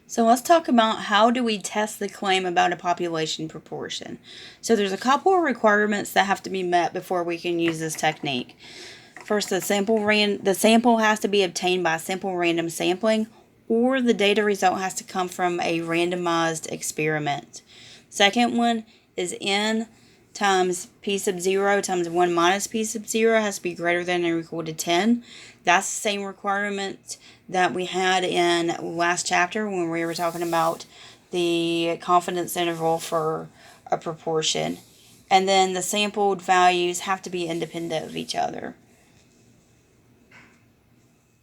So let's talk about how do we test the claim about a population proportion. So there's a couple of requirements that have to be met before we can use this technique. First, the sample has to be obtained by simple random sampling, or the data result has to come from a randomized experiment. Second one is n times p sub 0 times 1 minus p sub 0 has to be greater than or equal to 10. That's the same requirement that we had in last chapter when we were talking about the confidence interval for a proportion. And then the sampled values have to be independent of each other.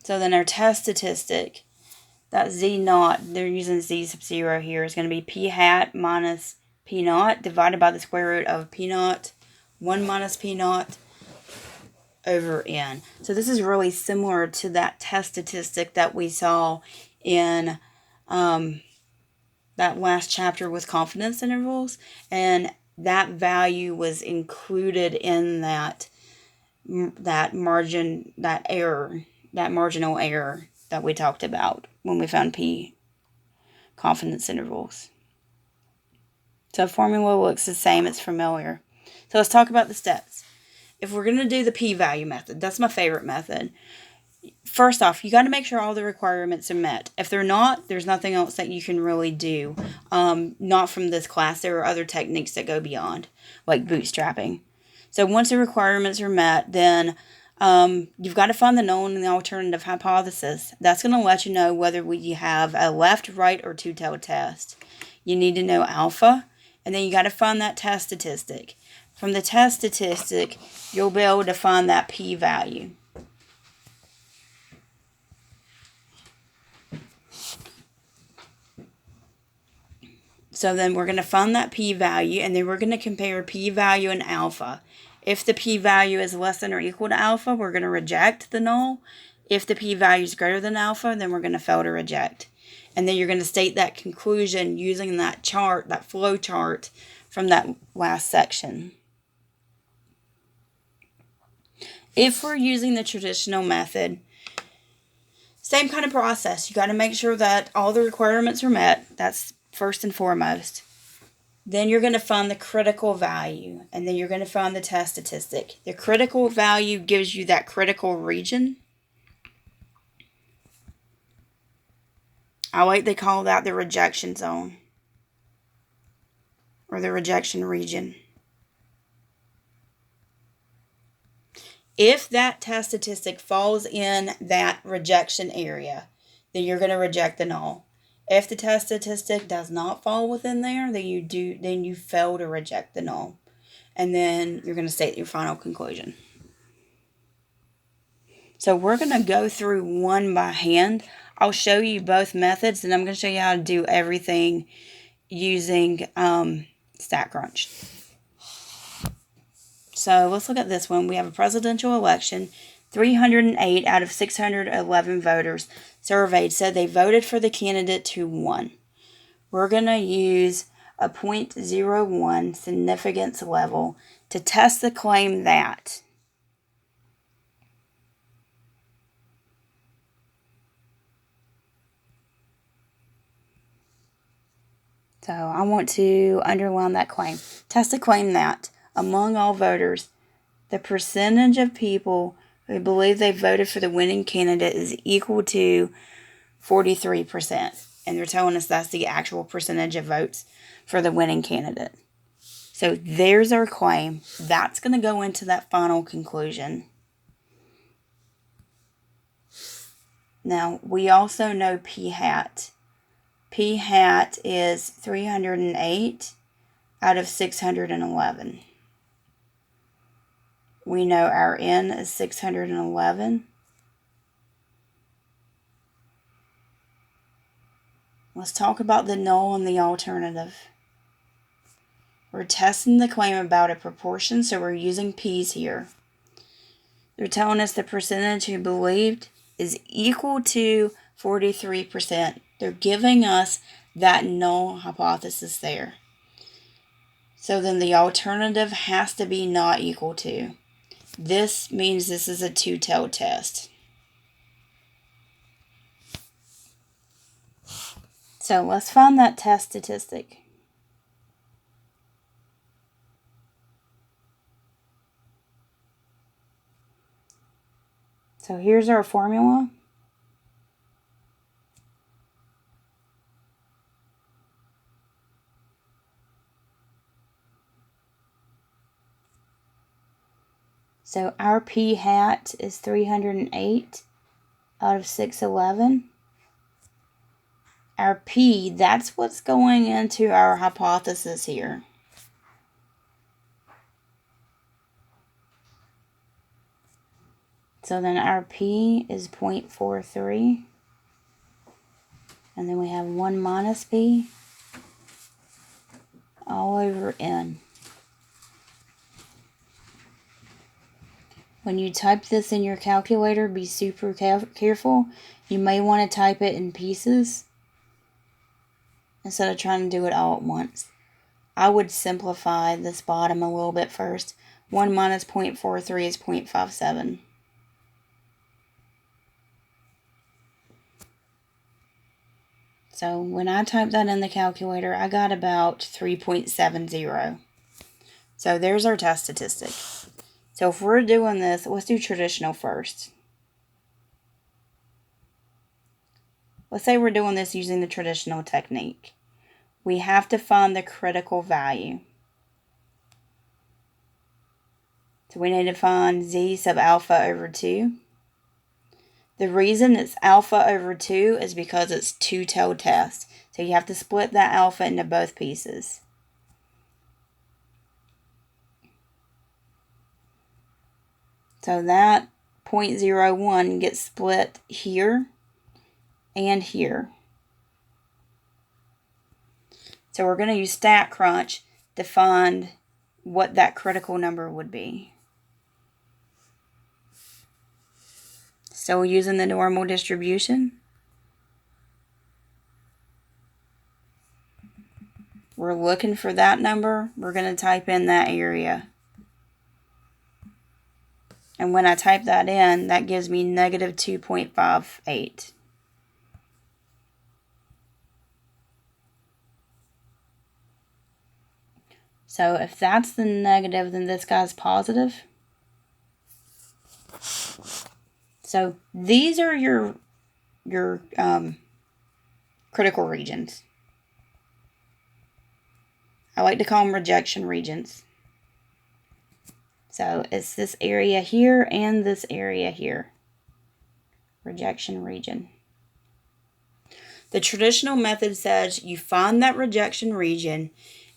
So then our test statistic, that z naught, they're using z sub 0 here, is going to be p hat minus p naught divided by the square root of p naught, 1 minus p naught, over n. So this is really similar to that test statistic that we saw in that last chapter with confidence intervals, and that value was included in that margin, that error, that marginal error that we talked about when we found p confidence intervals. So formula looks the same, it's familiar. So let's talk about the steps. If we're going to do the p-value method, that's my favorite method. First off, you got to make sure all the requirements are met. If they're not, there's nothing else that you can really do. Not from this class. There are other techniques that go beyond, like bootstrapping. So once the requirements are met, then you've got to find the known and the alternative hypothesis. That's going to let you know whether you have a left, right, or two-tailed test. You need to know alpha, and then you got to find that test statistic. From the test statistic, you'll be able to find that p-value. So then we're going to find that p-value, and then we're going to compare p-value and alpha. If the p-value is less than or equal to alpha, we're going to reject the null. If the p-value is greater than alpha, then we're going to fail to reject. And then you're going to state that conclusion using that chart, that flow chart from that last section. If we're using the traditional method, same kind of process. You got to make sure that all the requirements are met. That's first and foremost. Then you're going to find the critical value, and then you're going to find the test statistic. The critical value gives you that critical region. They call that the rejection zone, or the rejection region. If that test statistic falls in that rejection area, then you're going to reject the null. If the test statistic does not fall within there, then you fail to reject the null. And then you're going to state your final conclusion. So we're going to go through one by hand. I'll show you both methods, and I'm going to show you how to do everything using StatCrunch. So let's look at this one. We have a presidential election. 308 out of 611 voters surveyed said they voted for the candidate who won. We're going to use a 0.01 significance level to test the claim that So I want to underline that claim. Test the claim that, among all voters, the percentage of people who believe they voted for the winning candidate is equal to 43%. And they're telling us that's the actual percentage of votes for the winning candidate. So there's our claim. That's going to go into that final conclusion. Now, we also know p hat. P hat is 308 out of 611. We know our n is 611. Let's talk about the null and the alternative. We're testing the claim about a proportion, so we're using p's here. They're telling us the percentage who believed is equal to 43%. They're giving us that null hypothesis there. So then the alternative has to be not equal to. This means this is a two-tailed test. So let's find that test statistic. So here's our formula. So our p hat is 308 out of 611. Our p, that's what's going into our hypothesis here. So then our p is 0.43. And then we have 1 minus p all over n. When you type this in your calculator, be super careful. You may want to type it in pieces instead of trying to do it all at once. I would simplify this bottom a little bit first. 1 minus 0.43 is 0.57. So when I typed that in the calculator, I got about 3.70. So there's our test statistic. So if we're doing this, let's do traditional first. Let's say we're doing this using the traditional technique. We have to find the critical value. So we need to find z sub alpha over 2. The reason it's alpha over 2 is because it's two-tailed test. So you have to split that alpha into both pieces. So that 0.01 gets split here and here. So we're going to use StatCrunch to find what that critical number would be. So we're using the normal distribution. We're looking for that number. We're going to type in that area. And when I type that in, that gives me negative 2.58. So if that's the negative, then this guy's positive. So these are your critical regions. I like to call them rejection regions. So it's this area here and this area here. Rejection region. The traditional method says you find that rejection region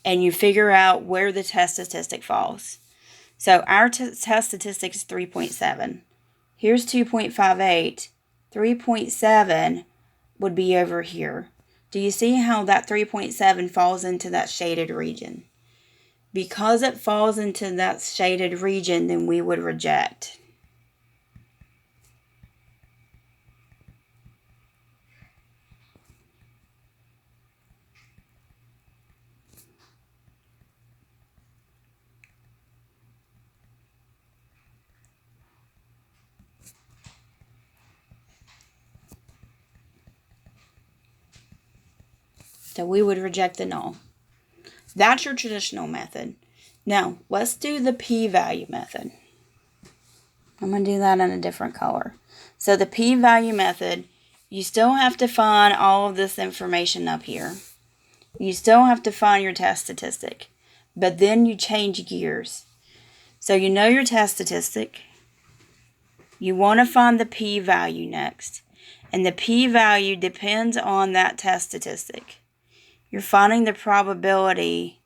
and you figure out where the test statistic falls. So our test statistic is 3.7. Here's 2.58. 3.7 would be over here. Do you see how that 3.7 falls into that shaded region? Because it falls into that shaded region, then we would reject. So we would reject the null. That's your traditional method. Now, let's do the p-value method. I'm going to do that in a different color. So the p-value method, you still have to find all of this information up here. You still have to find your test statistic. But then you change gears. So you know your test statistic. You want to find the p-value next. And the p-value depends on that test statistic. You're finding the probability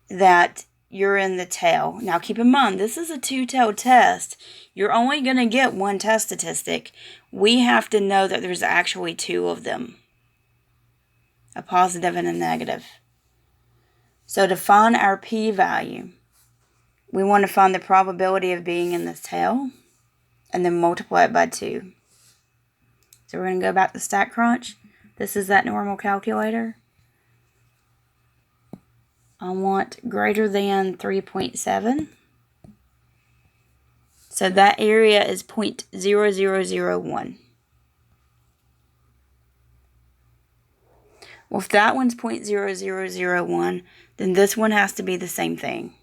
that you're in the tail. Now keep in mind, this is a two-tailed test. You're only going to get one test statistic. We have to know that there's actually two of them. A positive and a negative. So to find our p-value, we want to find the probability of being in this tail and then multiply it by 2. So we're going to go back to StatCrunch. This is that normal calculator. I want greater than 3.7. So that area is 0.0001. Well, if that one's 0.0001, then this one has to be the same thing.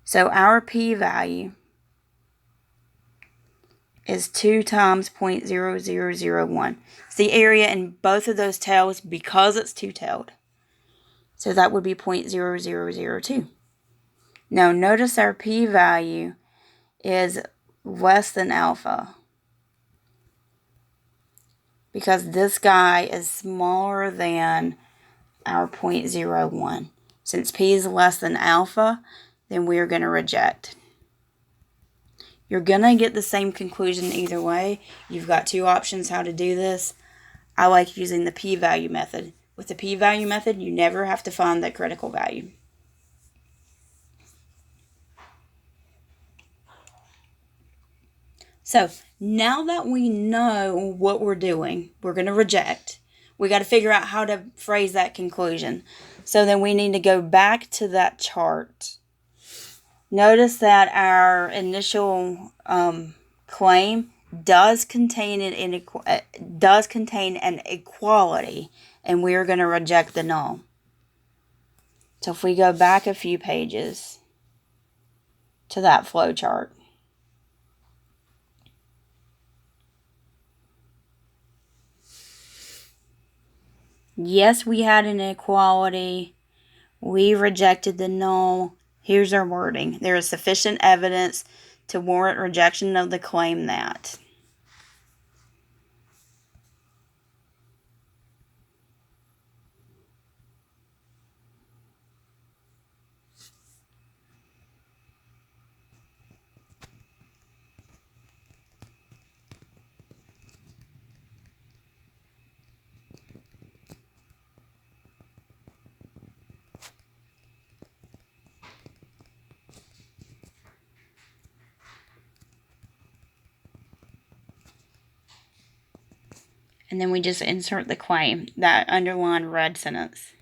So our p-value is 2 times 0.0001. It's the area in both of those tails because it's two-tailed. So that would be 0.0002. Now notice our p-value is less than alpha, because this guy is smaller than our 0.01. Since p is less than alpha, then we're going to reject. You're going to get the same conclusion either way. You've got two options how to do this. I like using the p-value method. With the p-value method, you never have to find the critical value. So now that we know what we're doing, we're going to reject. We got to figure out how to phrase that conclusion. So then we need to go back to that chart. Notice that our initial claim does contain an equality, and we're going to reject the null. So if we go back a few pages to that flow chart. Yes, we had an equality. We rejected the null. Here's our wording. There is sufficient evidence to warrant rejection of the claim that. And then we just insert the claim, that underlined red sentence.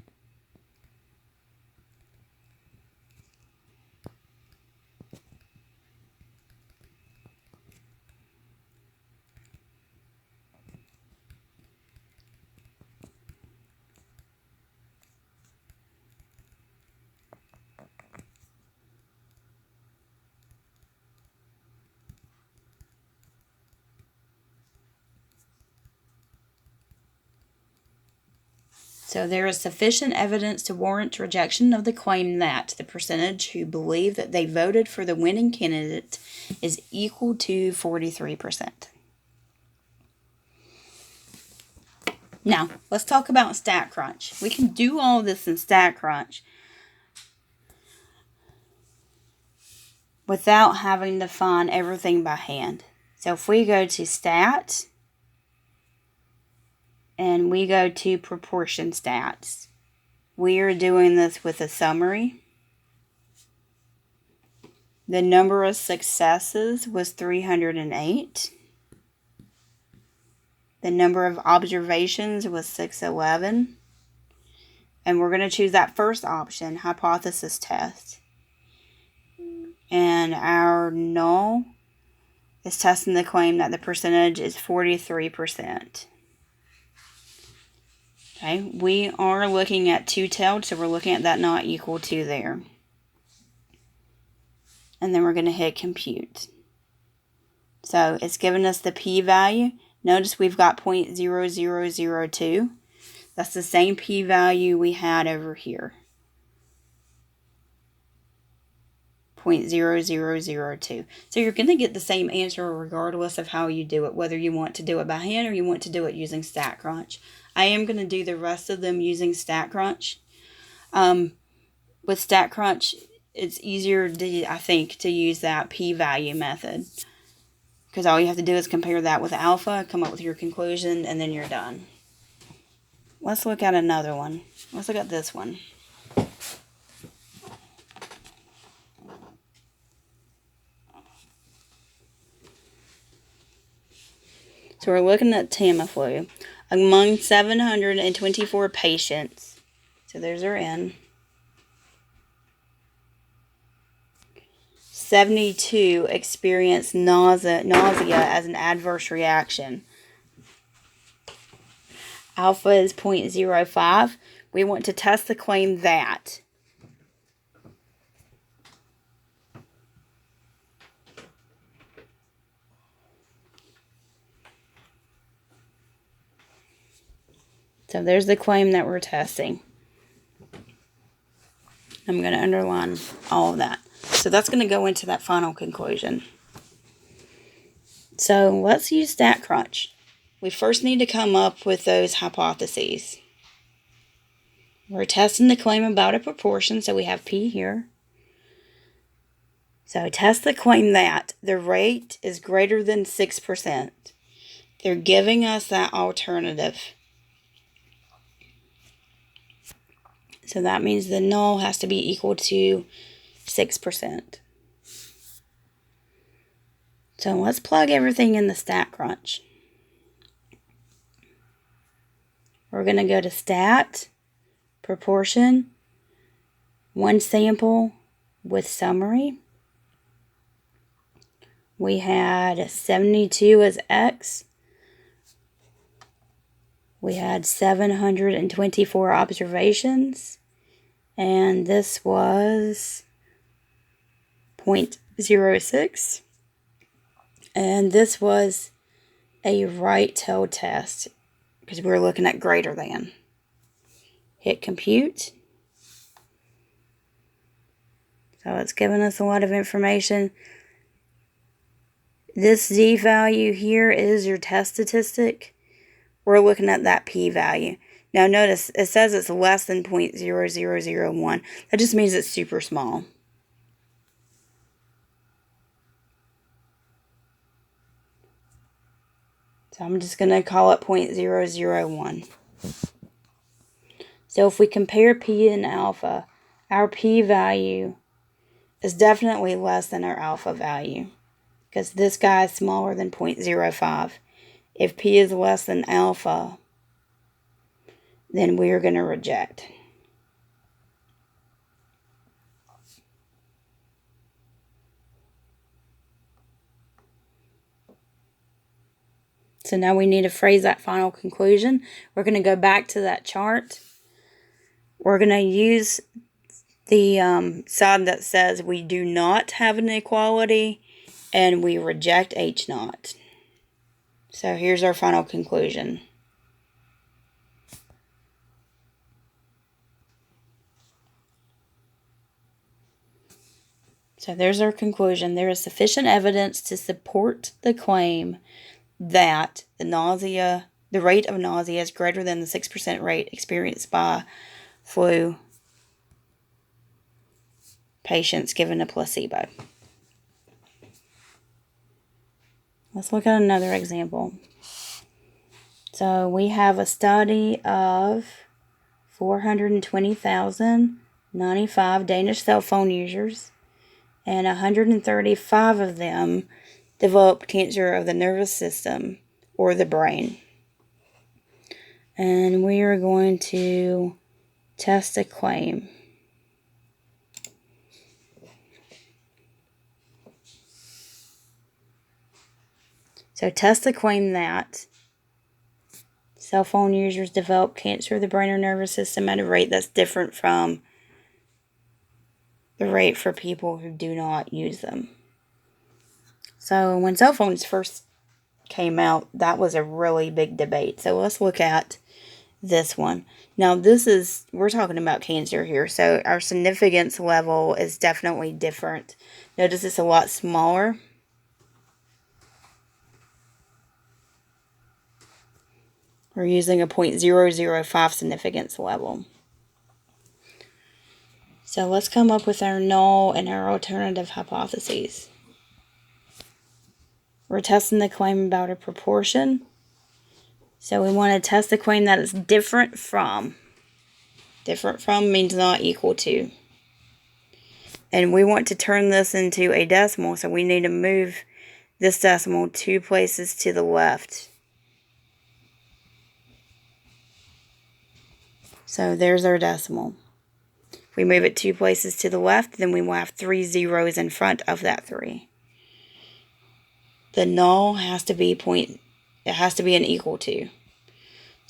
So there is sufficient evidence to warrant rejection of the claim that the percentage who believe that they voted for the winning candidate is equal to 43%. Now, let's talk about StatCrunch. We can do all this in StatCrunch without having to find everything by hand. So if we go to Stat, and we go to proportion stats. We are doing this with a summary. The number of successes was 308. The number of observations was 611. And we're going to choose that first option, hypothesis test. And our null is testing the claim that the percentage is 43%. Okay, we are looking at two-tailed, so we're looking at that not equal to there. And then we're going to hit compute. So it's giving us the p-value. Notice we've got 0.0002. That's the same p-value we had over here. 0.0002. So you're going to get the same answer regardless of how you do it, whether you want to do it by hand or you want to do it using StatCrunch. I am going to do the rest of them using StatCrunch. With StatCrunch, it's easier, I think, to use that p-value method. Because all you have to do is compare that with alpha, come up with your conclusion, and then you're done. Let's look at another one. Let's look at this one. So we're looking at Tamiflu. Among 724 patients, so there's our N, 72 experienced nausea as an adverse reaction. alpha is 0.05. We want to test the claim that so there's the claim that we're testing. I'm going to underline all of that. So that's going to go into that final conclusion. So let's use StatCrunch. We first need to come up with those hypotheses. We're testing the claim about a proportion, so we have P here. So test the claim that the rate is greater than 6%. They're giving us that alternative. So that means the null has to be equal to 6%. So let's plug everything in the StatCrunch. We're going to go to Stat, Proportion, One Sample with Summary. We had 72 as X. We had 724 observations. And this was 0.06. And this was a right-tail test because we were looking at greater than. Hit compute. So it's giving us a lot of information. This Z value here is your test statistic. We're looking at that P value. Now notice it says it's less than 0.0001. That just means it's super small. So I'm just going to call it 0.001. So if we compare P and alpha, our P value is definitely less than our alpha value because this guy is smaller than 0.05. If P is less than alpha, then we are going to reject. So now we need to phrase that final conclusion. We're going to go back to that chart. We're going to use the side that says we do not have an equality and we reject H naught. So here's our final conclusion. So there's our conclusion. There is sufficient evidence to support the claim that the rate of nausea is greater than the 6% rate experienced by flu patients given a placebo. Let's look at another example. So we have a study of 420,095 Danish cell phone users, and 135 of them developed cancer of the nervous system or the brain. And we are going to test a claim. So test the claim that cell phone users develop cancer of the brain or nervous system at a rate that's different from the rate for people who do not use them. So when cell phones first came out, that was a really big debate. So let's look at this one. Now we're talking about cancer here, so our significance level is definitely different. Notice it's a lot smaller. We're using a 0.005 significance level. So let's come up with our null and our alternative hypotheses. We're testing the claim about a proportion. So we want to test the claim that is different from. Different from means not equal to. And we want to turn this into a decimal, so we need to move this decimal 2 places to the left. So there's our decimal. If we move it 2 places to the left, then we will have 3 zeros in front of that 3. The null has to be an equal to.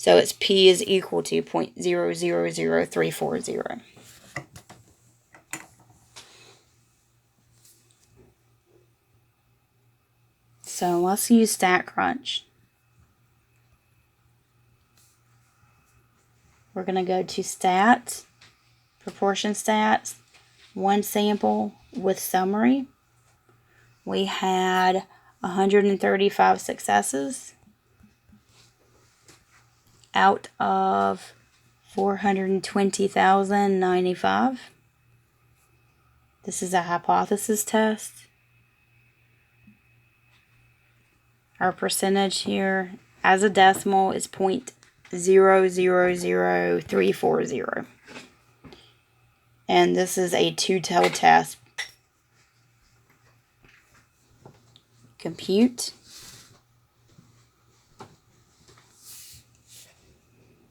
So its p is equal to 0.000340. So let's use StatCrunch. We're going to go to Stats, Proportion Stats, one sample with summary. We had 135 successes out of 420,095. This is a hypothesis test. Our percentage here as a decimal is 0.000340. And this is a two-tailed test. Compute.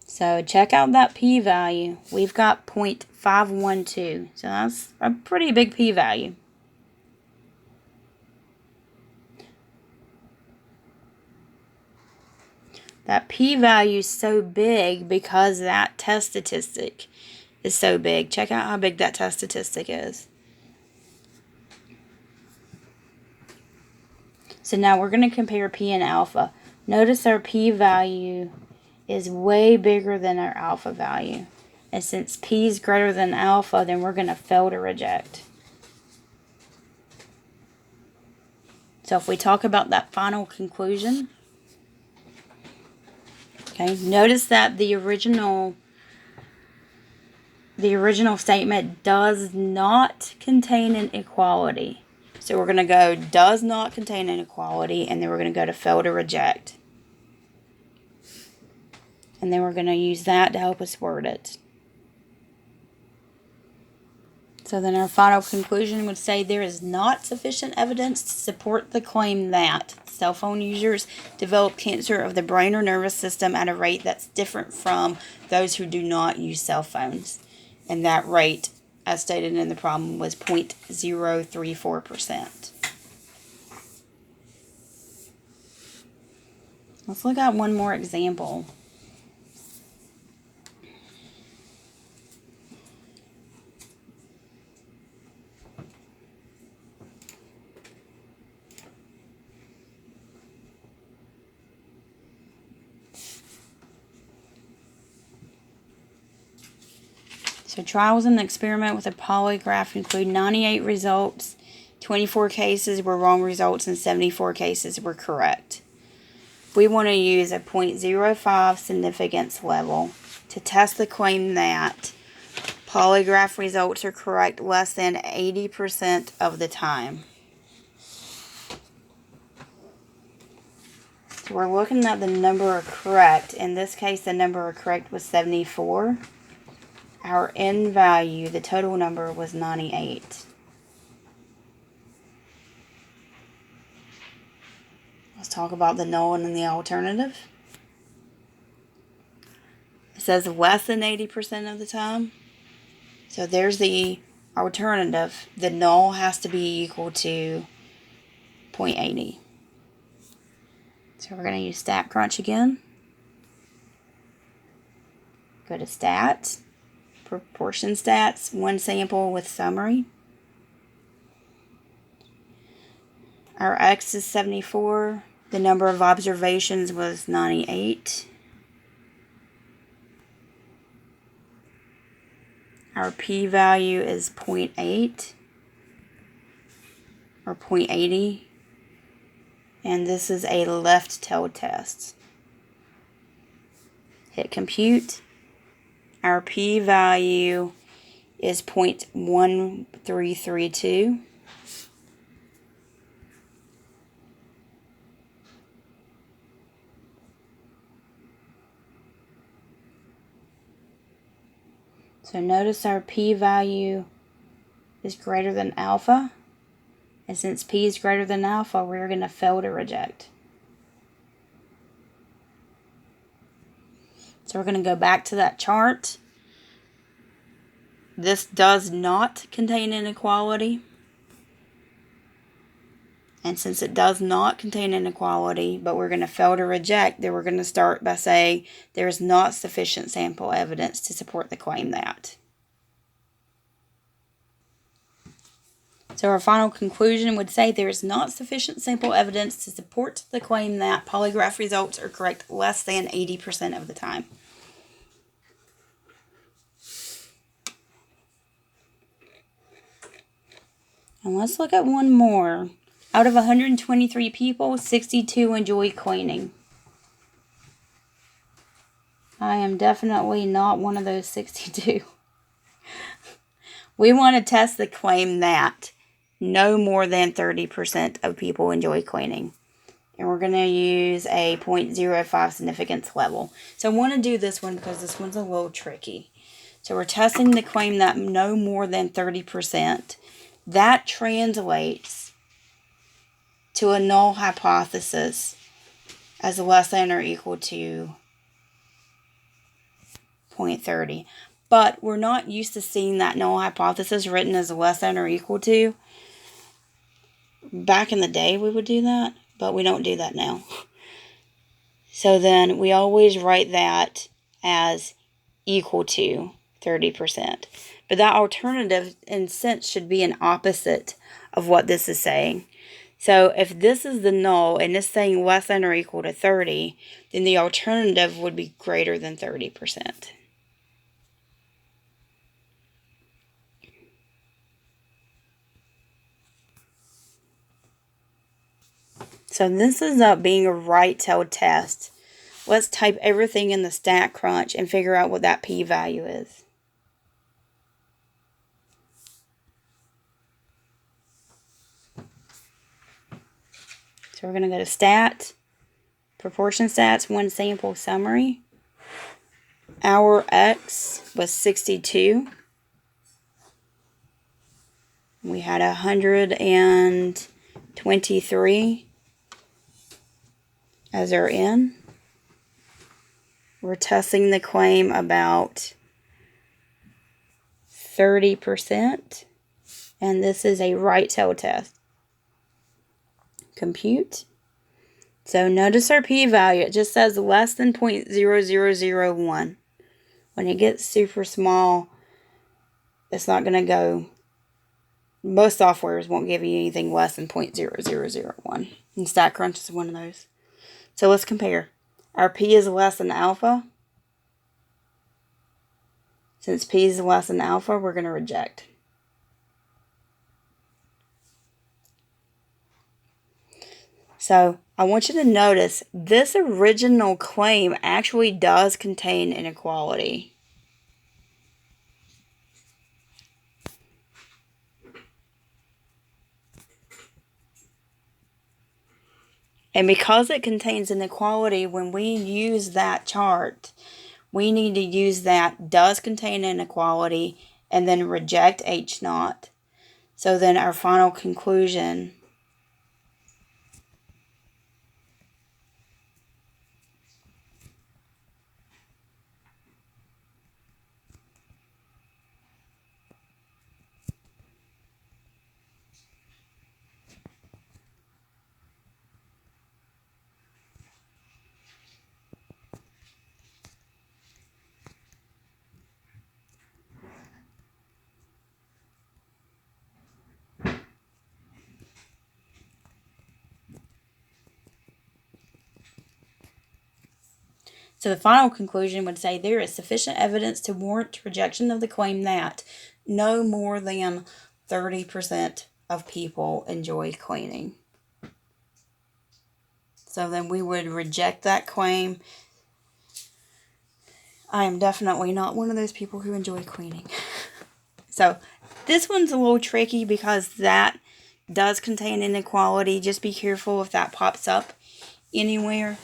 So check out that p-value. We've got 0.512. So that's a pretty big p-value. That p-value is so big because that test statistic is so big. Check out how big that test statistic is. So now we're going to compare p and alpha. Notice our p-value is way bigger than our alpha value. And since p is greater than alpha, then we're going to fail to reject. So if we talk about that final conclusion, okay, notice that the original statement does not contain an equality. So we're going to go does not contain an equality, and then we're going to go to fail to reject. And then we're going to use that to help us word it. So then our final conclusion would say there is not sufficient evidence to support the claim that cell phone users develop cancer of the brain or nervous system at a rate that's different from those who do not use cell phones. And that rate, as stated in the problem, was 0.034%. Let's look at one more example. So trials in the experiment with a polygraph include 98 results, 24 cases were wrong results, and 74 cases were correct. We want to use a 0.05 significance level to test the claim that polygraph results are correct less than 80% of the time. So we're looking at the number correct. In this case, the number correct was 74. Our N value, the total number, was 98. Let's talk about the null and the alternative. It says less than 80% of the time. So there's the alternative. The null has to be equal to 0.80. So we're going to use StatCrunch again. Go to Stats, Proportion Stats, one sample with summary. Our X is 74. The number of observations was 98. Our p-value is 0.8 or 0.80. And this is a left-tailed test. Hit compute. Our p-value is 0.1332. So notice our p-value is greater than alpha. And since p is greater than alpha, we're going to fail to reject. So we're going to go back to that chart. This does not contain inequality. And since it does not contain inequality, but we're going to fail to reject, then we're going to start by saying there is not sufficient sample evidence to support the claim that. So our final conclusion would say there is not sufficient sample evidence to support the claim that polygraph results are correct less than 80% of the time. And let's look at one more. Out of 123 people, 62 enjoy cleaning. I am definitely not one of those 62. We want to test the claim that no more than 30% of people enjoy cleaning. And we're going to use a 0.05 significance level. So I want to do this one because this one's a little tricky. So we're testing the claim that no more than 30%. That translates to a null hypothesis as less than or equal to 0.30. But we're not used to seeing that null hypothesis written as less than or equal to. Back in the day we would do that, but we don't do that now. So then we always write that as equal to 30%. But that alternative, in a sense, should be an opposite of what this is saying. So if this is the null and it's saying less than or equal to 30, then the alternative would be greater than 30%. So this ends up being a right-tailed test. Let's type everything in the StatCrunch and figure out what that p-value is. So we're going to go to Stat, Proportion Stats, One Sample Summary. Our X was 62. We had 123 as our N. We're testing the claim about 30%. And this is a right-tailed test. Compute. So notice our p-value. It just says less than 0.0001. When it gets super small, it's not going to go. Most softwares won't give you anything less than 0.0001. And StatCrunch is one of those. So let's compare. Our p is less than alpha. Since p is less than alpha, we're going to reject. So I want you to notice this original claim actually does contain inequality. And because it contains inequality, when we use that chart, we need to use that does contain inequality and then reject H naught. So then our final conclusion So the final conclusion would say there is sufficient evidence to warrant rejection of the claim that no more than 30% of people enjoy cleaning. So then we would reject that claim. I am definitely not one of those people who enjoy cleaning. So this one's a little tricky because that does contain inequality. Just be careful if that pops up anywhere.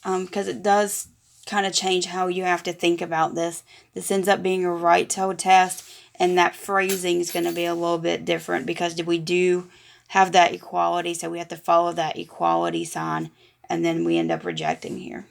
Because it does kind of change how you have to think about this. This ends up being a right-tailed test, and that phrasing is going to be a little bit different because we do have that equality, so we have to follow that equality sign, and then we end up rejecting here.